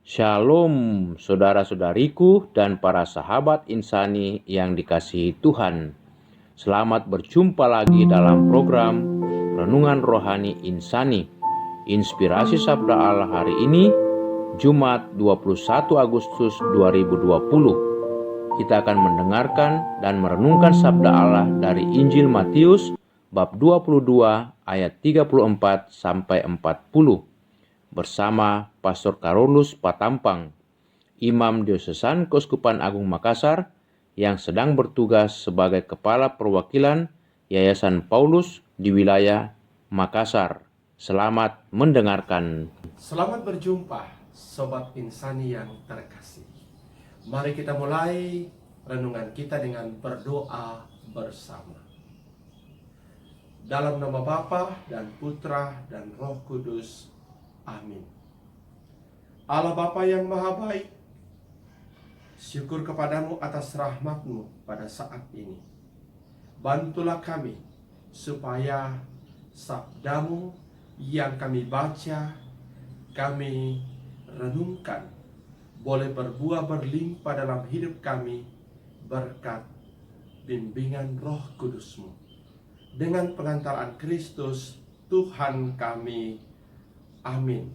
Shalom saudara-saudariku dan para sahabat insani yang dikasihi Tuhan. Selamat berjumpa lagi dalam program Renungan Rohani Insani. Inspirasi Sabda Allah hari ini, Jumat 21 Agustus 2020. Kita akan mendengarkan dan merenungkan Sabda Allah dari Injil Matius bab 22 ayat 34 sampai 40. Bersama Pastor Carolus Patampang, Imam Diocesan Keuskupan Agung Makassar yang sedang bertugas sebagai Kepala Perwakilan Yayasan Paulus di wilayah Makassar. Selamat mendengarkan. Selamat berjumpa Sobat Insani yang terkasih. Mari kita mulai renungan kita dengan berdoa bersama. Dalam nama Bapa dan Putra dan Roh Kudus. Amin. Allah Bapa yang Maha Baik, syukur kepadamu atas rahmat-Mu pada saat ini. Bantulah kami supaya sabda-Mu yang kami baca, kami renungkan, boleh berbuah berlimpah dalam hidup kami berkat bimbingan Roh Kudus-Mu. Dengan pengantaran Kristus Tuhan kami. Amin.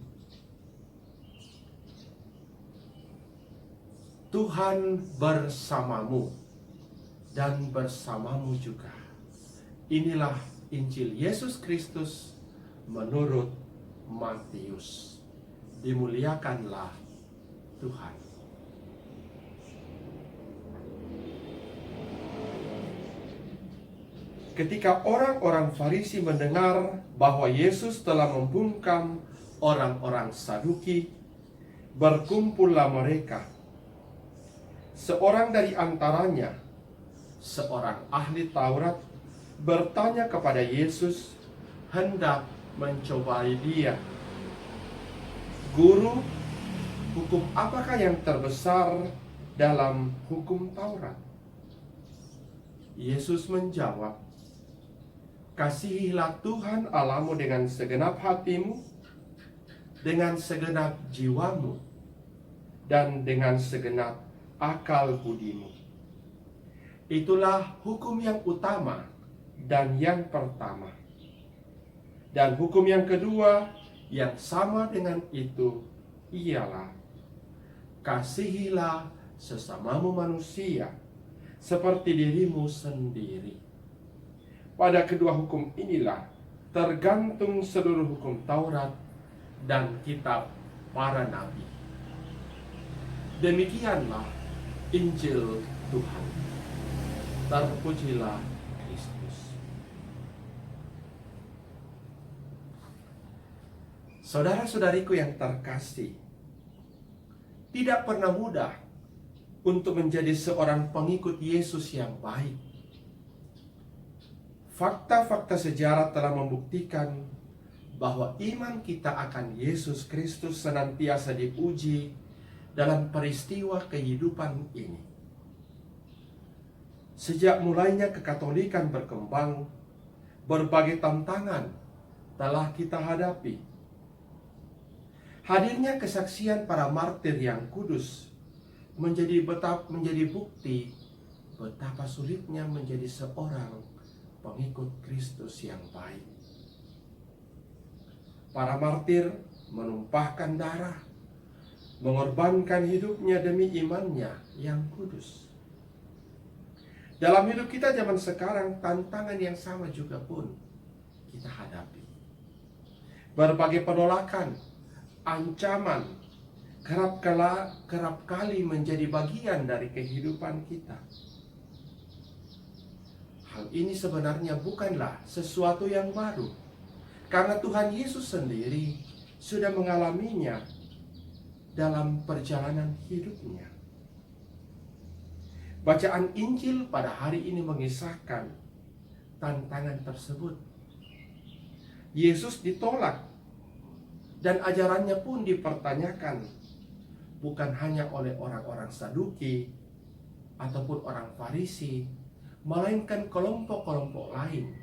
Tuhan bersamamu dan bersamamu juga. Inilah Injil Yesus Kristus menurut Matius. Dimuliakanlah Tuhan. Ketika orang-orang Farisi mendengar bahwa Yesus telah membungkam orang-orang Saduki, berkumpullah mereka. Seorang dari antaranya, seorang ahli Taurat, bertanya kepada Yesus, hendak mencobai Dia. Guru, hukum apakah yang terbesar dalam hukum Taurat? Yesus menjawab, kasihilah Tuhan Allahmu dengan segenap hatimu, dengan segenap jiwamu, dan dengan segenap akal budimu. Itulah hukum yang utama dan yang pertama. Dan hukum yang kedua yang sama dengan itu ialah, kasihilah sesamamu manusia seperti dirimu sendiri. Pada kedua hukum inilah tergantung seluruh hukum Taurat dan kitab para nabi. Demikianlah Injil Tuhan. Terpujilah Kristus. Saudara-saudariku yang terkasih, tidak pernah mudah untuk menjadi seorang pengikut Yesus yang baik. Fakta-fakta sejarah telah membuktikan bahwa iman kita akan Yesus Kristus senantiasa diuji dalam peristiwa kehidupan ini. Sejak mulainya kekatolikan berkembang, berbagai tantangan telah kita hadapi. Hadirnya kesaksian para martir yang kudus menjadi bukti betapa sulitnya menjadi seorang pengikut Kristus yang baik. Para martir menumpahkan darah, mengorbankan hidupnya demi imannya yang kudus. Dalam hidup kita zaman sekarang, tantangan yang sama juga pun kita hadapi. Berbagai penolakan, ancaman, kerap kali menjadi bagian dari kehidupan kita. Hal ini sebenarnya bukanlah sesuatu yang baru, karena Tuhan Yesus sendiri sudah mengalaminya dalam perjalanan hidupnya. Bacaan Injil pada hari ini mengisahkan tantangan tersebut. Yesus ditolak dan ajarannya pun dipertanyakan, bukan hanya oleh orang-orang Saduki ataupun orang Farisi, melainkan kelompok-kelompok lain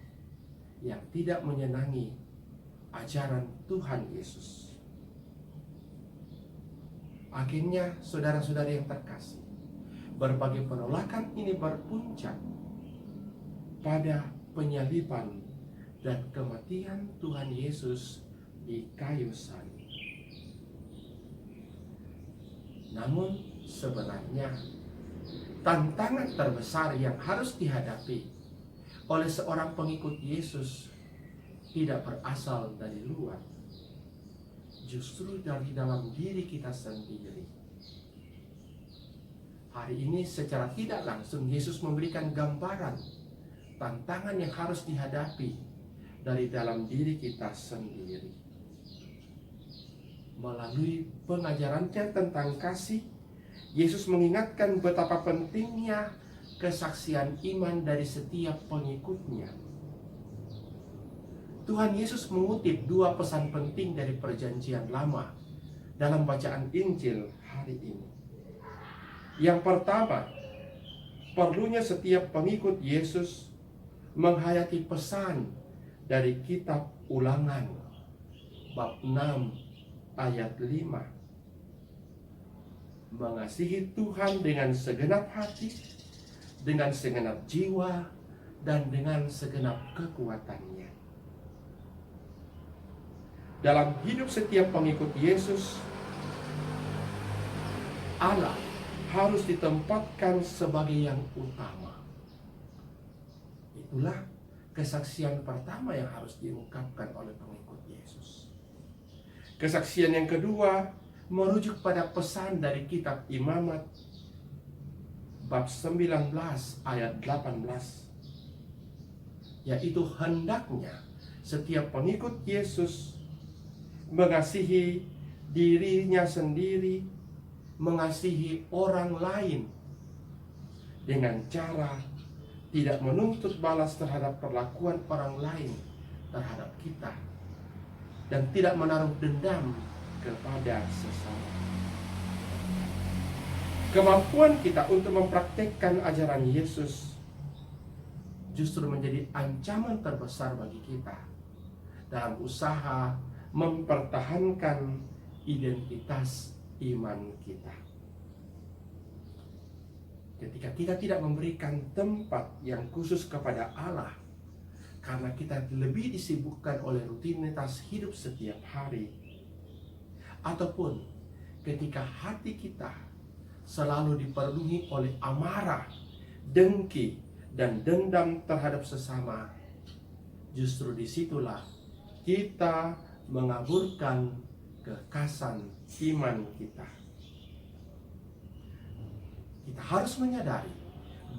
yang tidak menyenangi ajaran Tuhan Yesus. Akhirnya, saudara-saudari yang terkasih, berbagai penolakan ini berpuncak pada penyaliban dan kematian Tuhan Yesus di kayu salib. Namun sebenarnya tantangan terbesar yang harus dihadapi oleh seorang pengikut Yesus tidak berasal dari luar, justru dari dalam diri kita sendiri. Hari ini secara tidak langsung Yesus memberikan gambaran tantangan yang harus dihadapi dari dalam diri kita sendiri. Melalui pengajarannya tentang kasih, Yesus mengingatkan betapa pentingnya kesaksian iman dari setiap pengikutnya. Tuhan Yesus mengutip dua pesan penting dari Perjanjian Lama dalam bacaan Injil hari ini. Yang pertama, perlunya setiap pengikut Yesus menghayati pesan dari kitab Ulangan bab 6 ayat 5. Mengasihi Tuhan dengan segenap hati, dengan segenap jiwa, dan dengan segenap kekuatannya. Dalam hidup setiap pengikut Yesus, Allah harus ditempatkan sebagai yang utama. Itulah kesaksian pertama yang harus diungkapkan oleh pengikut Yesus. Kesaksian yang kedua merujuk pada pesan dari kitab Imamat bab 19 ayat 18, yaitu hendaknya setiap pengikut Yesus mengasihi dirinya sendiri, mengasihi orang lain dengan cara tidak menuntut balas terhadap perlakuan orang lain terhadap kita, dan tidak menaruh dendam kepada sesama. Kemampuan kita untuk mempraktekkan ajaran Yesus justru menjadi ancaman terbesar bagi kita dalam usaha mempertahankan identitas iman kita. Ketika kita tidak memberikan tempat yang khusus kepada Allah, karena kita lebih disibukkan oleh rutinitas hidup setiap hari, ataupun ketika hati kita selalu dipenuhi oleh amarah, dengki, dan dendam terhadap sesama, justru disitulah kita mengaburkan kekasan iman kita. Kita harus menyadari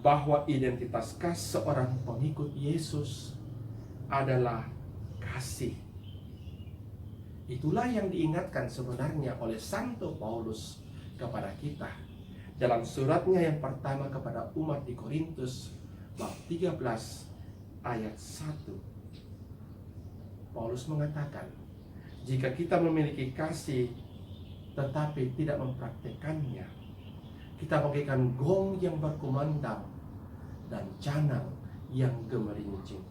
bahwa identitas khas seorang pengikut Yesus adalah kasih. Itulah yang diingatkan sebenarnya oleh Santo Paulus kepada kita dalam suratnya yang pertama kepada umat di Korintus bab 13 ayat 1. Paulus mengatakan, jika kita memiliki kasih tetapi tidak mempraktekannya, kita bagaikan gong yang berkumandang dan canang yang gemerincing.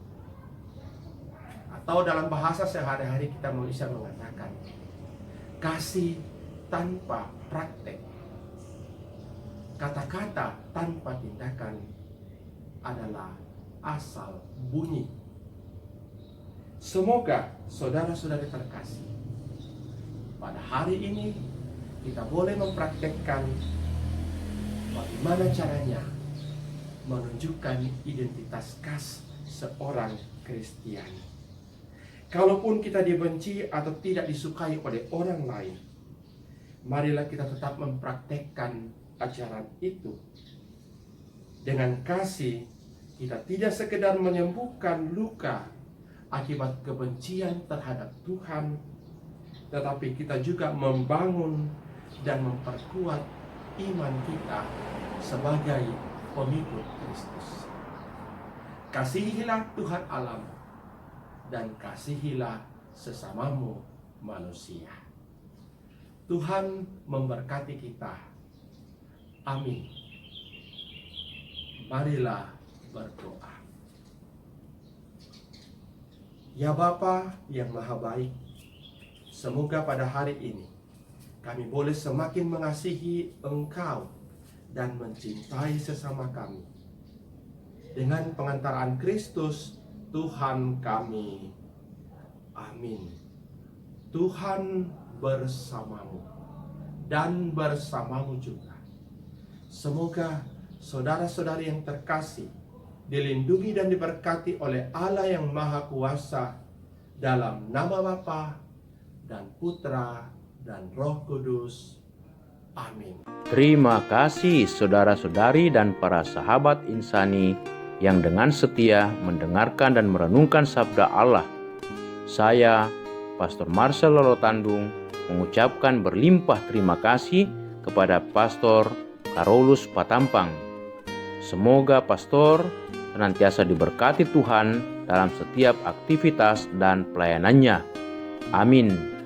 Atau dalam bahasa sehari-hari kita bisa mengatakan, kasih tanpa praktek, kata-kata tanpa tindakan adalah asal bunyi. Semoga saudara-saudari terkasih, pada hari ini kita boleh mempraktekkan bagaimana caranya menunjukkan identitas khas seorang Kristiani. Kalaupun kita dibenci atau tidak disukai oleh orang lain, marilah kita tetap mempraktekkan ajaran itu. Dengan kasih, kita tidak sekedar menyembuhkan luka akibat kebencian terhadap Tuhan, tetapi kita juga membangun dan memperkuat iman kita sebagai pengikut Kristus. Kasihilah Tuhan alam dan kasihilah sesamamu manusia. Tuhan memberkati kita. Amin. Marilah berdoa. Ya Bapa yang Maha Baik, semoga pada hari ini kami boleh semakin mengasihi Engkau dan mencintai sesama kami. Dengan pengantaran Kristus, Tuhan kami. Amin. Tuhan bersamamu dan bersamamu juga. Semoga saudara-saudari yang terkasih dilindungi dan diberkati oleh Allah yang Maha Kuasa, dalam nama Bapa dan Putra dan Roh Kudus. Amin. Terima kasih saudara-saudari dan para sahabat insani yang dengan setia mendengarkan dan merenungkan sabda Allah. Saya, Pastor Marcel Lolotandung, mengucapkan berlimpah terima kasih kepada Pastor Carolus Patampang. Semoga Pastor senantiasa diberkati Tuhan dalam setiap aktivitas dan pelayanannya. Amin.